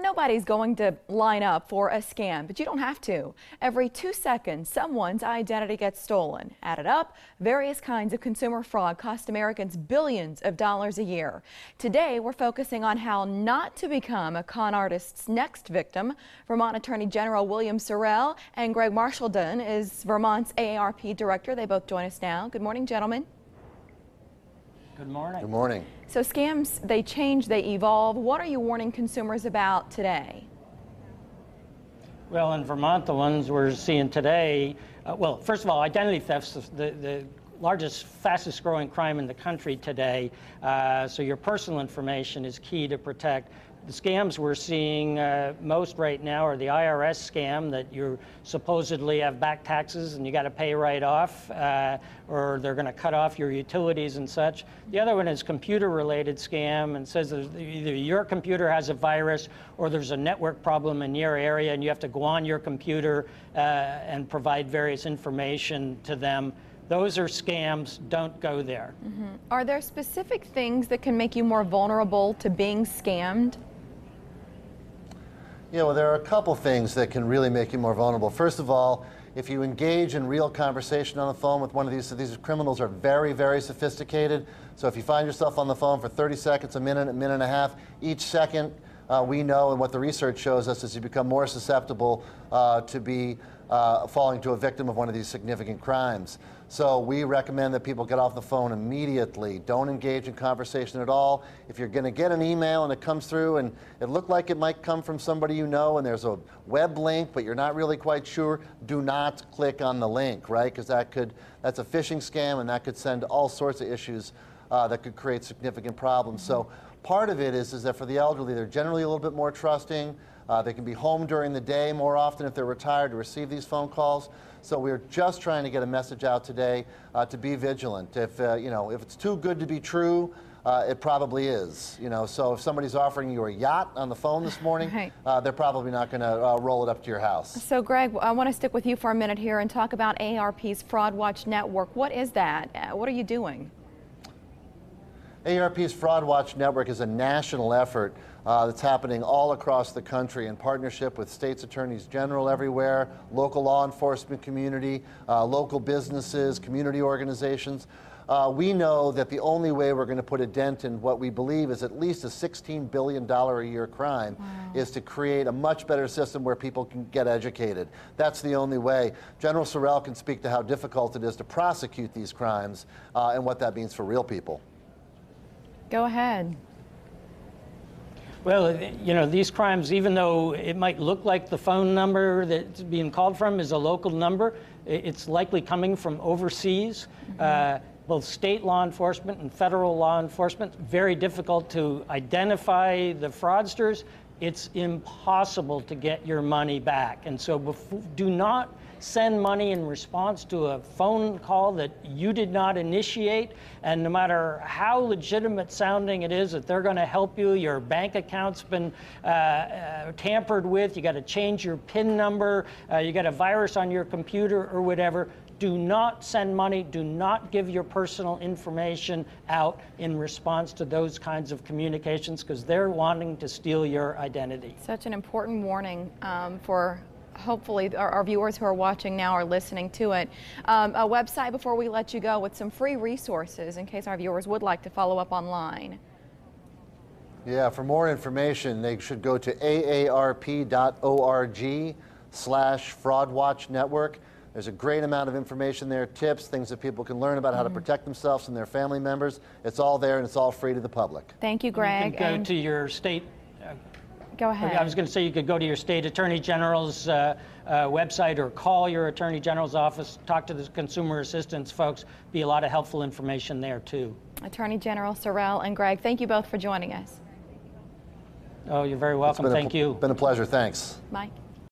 Nobody's going to line up for a scam, but you don't have to. Every 2 seconds, someone's identity gets stolen. Added up, various kinds of consumer fraud cost Americans billions of dollars a year. Today, we're focusing on how not to become a con artist's next victim. Vermont Attorney General William Sorrell and Greg Marshallton is Vermont's AARP director. They both join us now. Good morning, gentlemen. Good morning. Good morning. So scams, they change, they evolve. What are you warning consumers about today? Well, in Vermont, the ones we're seeing today, well, first of all, identity theft is the largest, fastest growing crime in the country today. So your personal information is key to protect. The scams we're seeing most right now are the IRS scam that you supposedly have back taxes and you got to pay right off, or they're going to cut off your utilities and such. The other one is computer-related scam and says that either your computer has a virus or there's a network problem in your area and you have to go on your computer and provide various information to them. Those are scams. Don't go there. Are there specific things that can make you more vulnerable to being scammed? Yeah, well, there are a couple things that can really make you more vulnerable. First of all, if you engage in real conversation on the phone with one of these criminals are very, very sophisticated. So if you find yourself on the phone for 30 seconds, a minute and a half, each second, we know, and what the research shows us, is you become more susceptible to be falling to a victim of one of these significant crimes. So we recommend that people get off the phone immediately. Don't engage in conversation at all. If you're going to get an email and it comes through and it looked like it might come from somebody you know and there's a web link but you're not really quite sure, do not click on the link, right? Because that's a phishing scam and that could send all sorts of issues that could create significant problems. So part of it is that for the elderly, they're generally a little bit more trusting. They can be home during the day more often if they're retired to receive these phone calls. So we're just trying to get a message out today to be vigilant. If if it's too good to be true, it probably is. So if somebody's offering you a yacht on the phone this morning, right, they're probably not going to roll it up to your house. So Greg, I want to stick with you for a minute here and talk about AARP's Fraud Watch Network. What is that? What are you doing? AARP's Fraud Watch Network is a national effort that's happening all across the country in partnership with states' attorneys general everywhere, local law enforcement community, local businesses, community organizations. We know that the only way we're going to put a dent in what we believe is at least a $16 billion a year crime is to create a much better system where people can get educated. That's the only way. General Sorrell can speak to how difficult it is to prosecute these crimes and what that means for real people. Go ahead. Well, these crimes, even though it might look like the phone number that's being called from is a local number, it's likely coming from overseas. Both state law enforcement and federal law enforcement, very difficult to identify the fraudsters. It's impossible to get your money back. And so do not send money in response to a phone call that you did not initiate. And no matter how legitimate sounding it is that they're going to help you, your bank account's been tampered with, you got to change your PIN number, you got a virus on your computer or whatever, do not send money, do not give your personal information out in response to those kinds of communications because they're wanting to steal your identity. Such an important warning for hopefully our viewers who are watching now are listening to it. A website before we let you go with some free resources in case our viewers would like to follow up online. Yeah, for more information, they should go to aarp.org/fraudwatchnetwork. There's a great amount of information there, tips, things that people can learn about how to protect themselves and their family members. It's all there and it's all free to the public. Thank you, Greg. You can go to your state. Go ahead. I was going to say you could go to your state attorney general's website or call your attorney general's office, talk to the consumer assistance folks. Be a lot of helpful information there too. Attorney General Sorrell and Greg, thank you both for joining us. Oh, you're very welcome. Thank you. It's been a pleasure. Thanks. Mike.